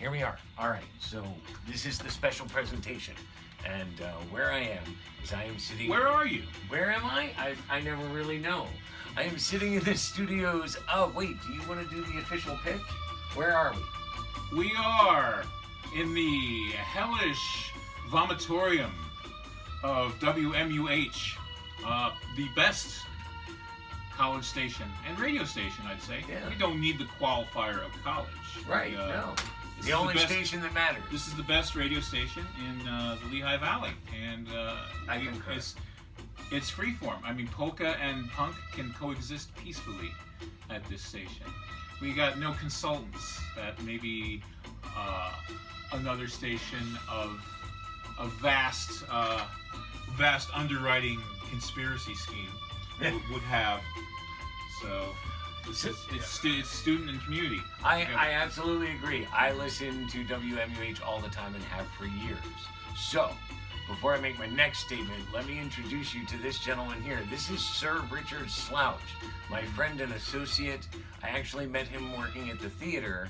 Here we are. All right, so this is the special presentation. And where I am is I am sitting... Where are you? Where am I? I never really know. I am sitting in the studios... Oh, wait, do you want to do the official pitch? Where are we? We are in the hellish vomitorium of WMUH, the best college station and radio station, I'd say. Yeah. We don't need the qualifier of college. Right, no. The only station that matters. This is the best radio station in the Lehigh Valley, and it's freeform. I mean, polka and punk can coexist peacefully at this station. We got no consultants that maybe another station of a vast underwriting conspiracy scheme would have. So. It's student and community. I absolutely agree. I listen to WMUH all the time and have for years. So, before I make my next statement, let me introduce you to this gentleman here. This is Sir Richard Slouch, my friend and associate. I actually met him working at the theater,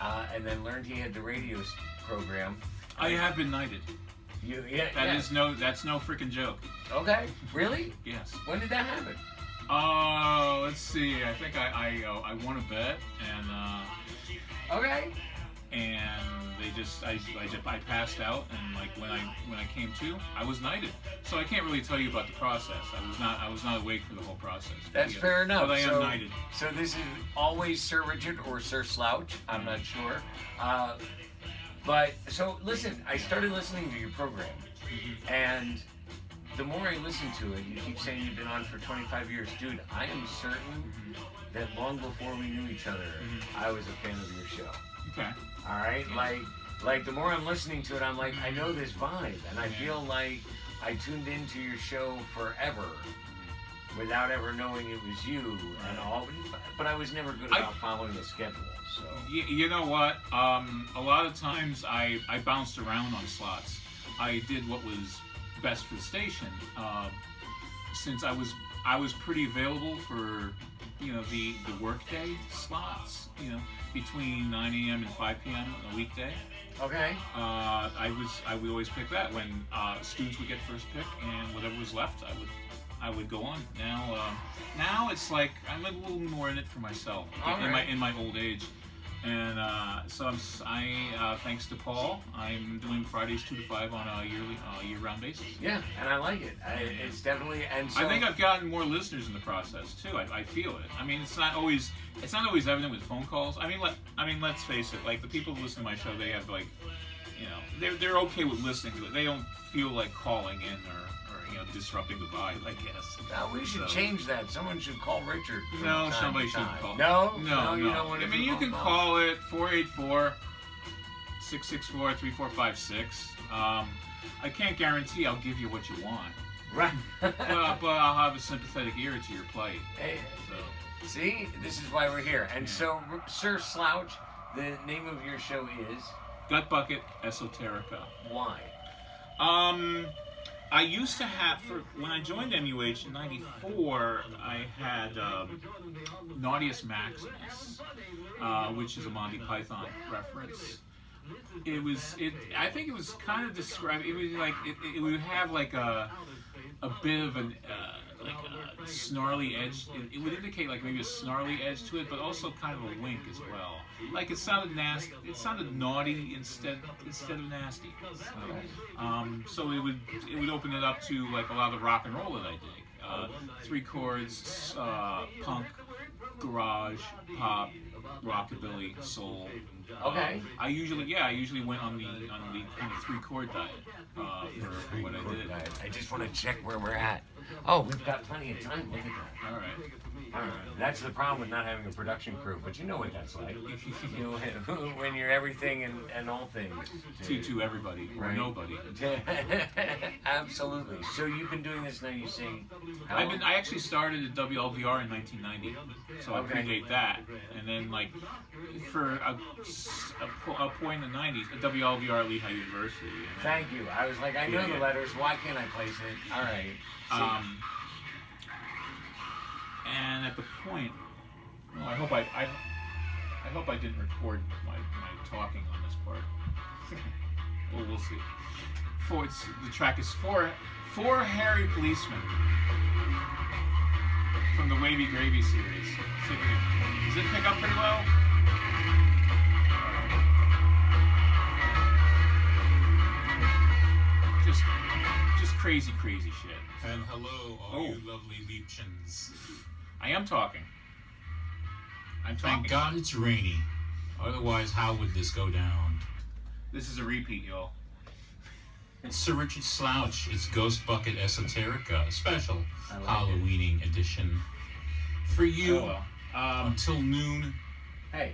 and then learned he had the radio program. I have been knighted. That's no freaking joke. Okay, really? Yes. When did that happen? Let's see. I think I won a bet, and okay. And I passed out, and like when I came to, I was knighted. So I can't really tell you about the process. I was not awake for the whole process. That's fair enough. But I am knighted. So this is always Sir Richard or Sir Slouch. I'm not sure. But so listen, I started listening to your program, and the more I listen to it, you keep saying you've been on for 25 years. Dude, I am certain that long before we knew each other, I was a fan of your show. Okay. All right? Like the more I'm listening to it, I'm like, I know this vibe. And I feel like I tuned into your show forever without ever knowing it was you and all. But I was never good about following the schedule. So you know what? A lot of times I bounced around on slots. I did what was best for the station, since I was pretty available for the workday slots, between 9 a.m. and 5 p.m. on a weekday. Okay. I would always pick that when students would get first pick, and whatever was left I would go on. Now it's like I'm a little more in it for myself in my old age. And so thanks to Paul, I'm doing Fridays 2 to 5 on a year-round basis. Yeah, and I like it. It's definitely, and so I think I've gotten more listeners in the process too. I feel it. I mean, it's not always evident with phone calls. I mean, let's face it. Like the people who listen to my show, they have they're okay with listening to it. They don't feel like calling in or disrupting the vibe, I guess. No, we should change that. Someone should call Richard. No, somebody shouldn't call. No, you no. don't want to. I mean, you can call it 484-664-3456. I can't guarantee I'll give you what you want. Right. but I'll have a sympathetic ear to your plight. Hey, see, this is why we're here. And so, Sir Slouch, the name of your show is Gutbucket Esoterica. Why? I used to have, when I joined MUH in '94, I had Naughtius Maximus, which is a Monty Python reference. I think it was kind of described. It was like it would have like a bit of an like a snarly edge. It would indicate like maybe a snarly edge to it, but also kind of a wink as well. Like it sounded nasty. It sounded naughty instead of nasty. So it would open it up to like a lot of rock and roll that I dig. 3 chords, punk, garage, pop, rockabilly, soul. Okay. I usually went on the kind of 3-chord diet for what I did. I just want to check where we're at. Oh, we've got plenty of time. Look at that. All right. That's the problem with not having a production crew, but you know what that's like. When you're everything and all things. To everybody, or right? Nobody. Absolutely. So you've been doing this now, you say? I actually started at WLVR in 1990, so I predate that. And then, like, for a point in the 90s, at WLVR Lehigh University. Thank you. I was like, I know the letters. Why can't I place it? All right. And at the point, well, I hope I hope I didn't record my talking on this part. Well, we'll see. The track is Four Hairy Policemen from the Wavy Gravy series. Does it pick up pretty well? Just crazy shit. And hello, all you lovely Liebchens. I am talking. I'm talking. Thank God it's rainy. Otherwise, how would this go down? This is a repeat, y'all. It's Sir Richard Slouch. It's Gutbucket Esoterica, special Halloweening edition. For you, until noon. Hey,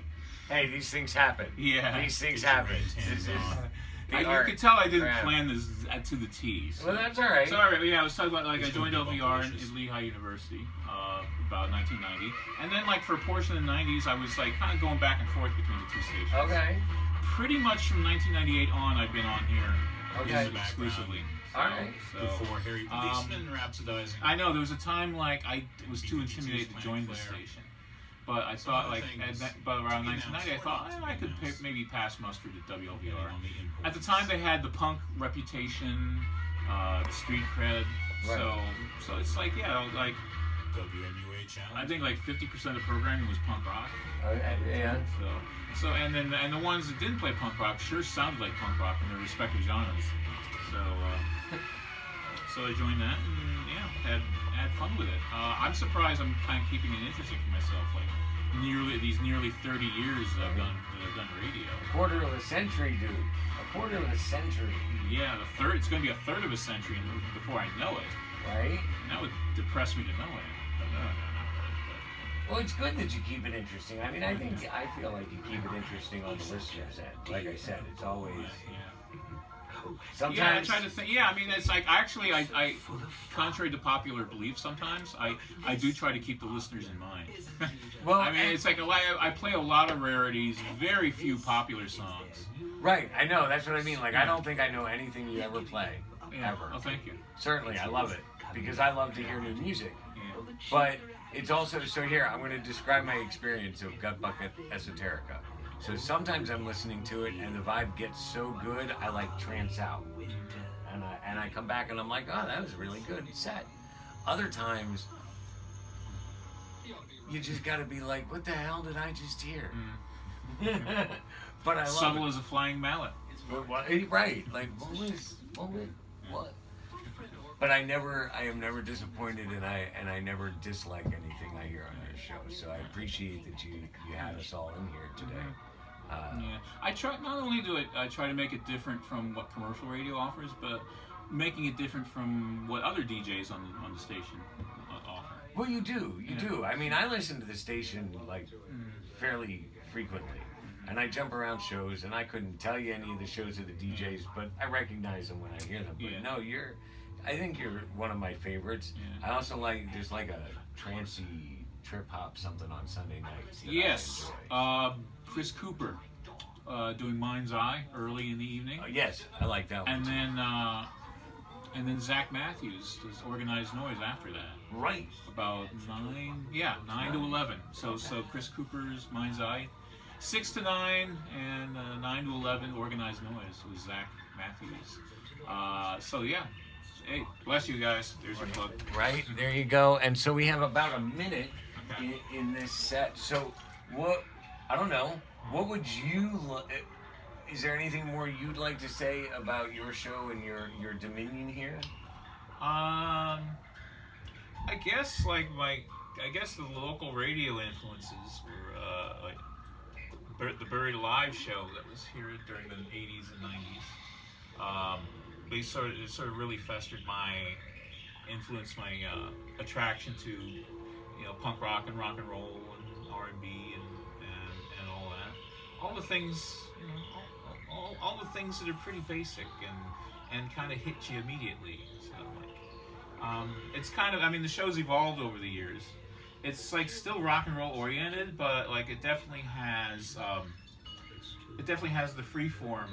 these things happen. Yeah. These things happen. You could tell I didn't plan this to the T. So. Well, that's all right. Sorry, yeah, I was talking about, like, I joined LVR in Lehigh University about 1990. And then, like, for a portion of the 90s, I was, like, kind of going back and forth between the two stations. Okay. Pretty much from 1998 on, I've been on here. Okay. Exclusively. All right. So, Before Harry Policeman rhapsodizing. I know, there was a time, like, I was too intimidated to join this station. But I thought, like, but around 1990, I thought, I could maybe pass muster to WLVR. At the time, they had the punk reputation, the street cred. Right. So it's like, yeah, like, WMUH. I think like 50% of the programming was punk rock. Okay, yeah. So and the ones that didn't play punk rock sure sounded like punk rock in their respective genres. So I joined that and had fun with it. I'm surprised I'm kind of keeping it interesting for myself. Like nearly 30 years that I've done radio. A quarter of a century, dude. A quarter of a century. Yeah, it's going to be a third of a century before I know it. Right. And that would depress me to know it. But no. Well, it's good that you keep it interesting. I mean, I feel like you keep it interesting on the listener's end. Like I said, it's always. Sometimes. Yeah, I try to think. Yeah, I mean, it's like I contrary to popular belief, sometimes I do try to keep the listeners in mind. Well, I mean, it's like I play a lot of rarities, very few popular songs. Right, I know. That's what I mean. Like, I don't think I know anything you ever play, ever. Oh, thank you. Certainly, I love it because I love to hear new music. Yeah. But it's also here. I'm going to describe my experience of Gutbucket Esoterica. So sometimes I'm listening to it and the vibe gets so good I like trance out, and I come back and I'm like, oh, that was a really good set. Other times you just got to be like, what the hell did I just hear? But I love subtle it. as a flying mallet. Right? Like what? But I am never disappointed, and I never dislike anything I hear on your show. So I appreciate that you had us all in here today. Yeah, I try. Not only do I try to make it different from what commercial radio offers, but making it different from what other DJs on the station offer. Well, you do. I mean, I listen to the station like fairly frequently, and I jump around shows, and I couldn't tell you any of the shows of the DJs, but I recognize them when I hear them. But no, I think you're one of my favorites. Yeah. I also there's like a trancey trip hop something on Sunday nights. Yes. Chris Cooper doing Mind's Eye early in the evening. Yes, I like that one. And then Zach Matthews does Organized Noise after that. Right. About 9 to 11. So Chris Cooper's Mind's Eye, 6 to 9, and 9 to 11 Organized Noise with Zach Matthews. Hey, bless you guys. There's your plug. Right, there you go. And so we have about a minute in this set. So I don't know. What would you? Is there anything more you'd like to say about your show and your dominion here? I guess the local radio influences were the Buried Alive show that was here during the 80s and 90s. They sort of really festered my attraction to punk rock and roll and R&B and all that. All the things all the things that are pretty basic and kind of hit you immediately. So it's kind of, the show's evolved over the years. It's like still rock and roll oriented, but like it definitely has the freeform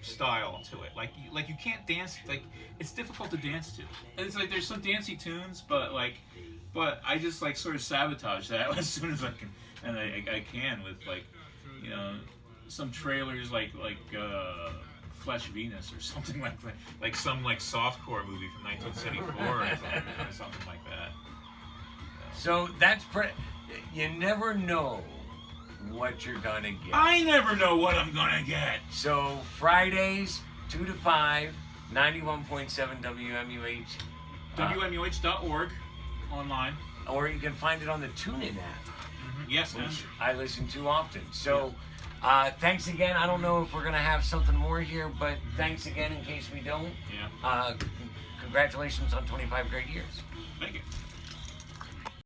style to it. Like you can't dance, like it's difficult to dance to. And it's like there's some dancey tunes, but I just like sort of sabotage that as soon as I can, and I can with like you know, some trailers like Flesh Venus or something like some softcore movie from 1974 or something like that. So that's you never know what you're gonna get. I never know what I'm gonna get. So Fridays 2 to 5, 91.7 WMUH. WMUH.org online. Or you can find it on the TuneIn app, Yes, which I listen to often. So thanks again. I don't know if we're gonna have something more here, but thanks again in case we don't. Yeah. Congratulations on 25 great years. Thank you.